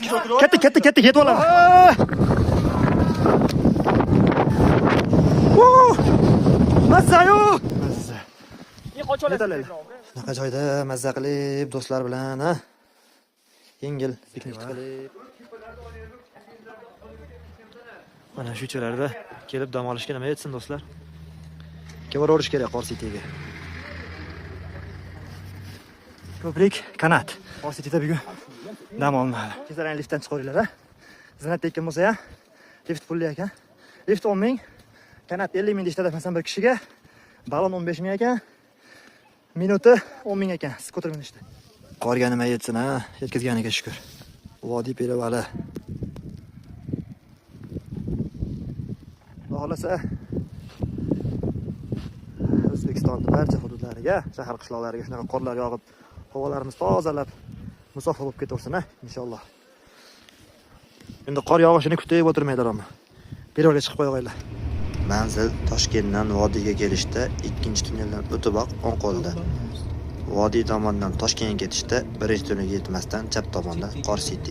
Ketdik, ketib olamiz. Mazza-yu. Mazza. Shunaqa joyda mazza qilib, do'stlar bilan, ha? Yengil piknik qilib. Mana shu joylarda kelib dam olishga nima yetsin, do'stlar? Kelaverish kerak Qor Cityga. Ko'prik kanat. Qor Cityda bugun dam olmadi. Kezaran liftdan chiqaringlar, ha? Zinat tekin bo'lsa ham, lift pulli ekan. Lift 10 ming, kanat 50 ming deyishdi masalan bir kishiga. Balon 15 ming ekan. Minuti 10 ming ekan. Skuter minishdi. Qorga nima yetsin, ha? Yetkazganiga shukr. Vodiy Perevali. Xohlasa O'zbekistonning barcha hududlariga, shahar qishloqlariga shunaqa qorlar yog'ib, havolarimiz tozalab, musaffo bo'lib ketaversin, inshaalloh. Endi qor yog'ishini kutib o'tirmaylar ammo. Perevaliga chiqib qo'yaylar. Manzil Toshkentdan vodiyga kelishda 2-tunneldan o'tiboq o'ng qo'lda. Vodiy tomondan Toshkentga ketishda 1-tunnelga yetmasdan chap tomonda Qor City.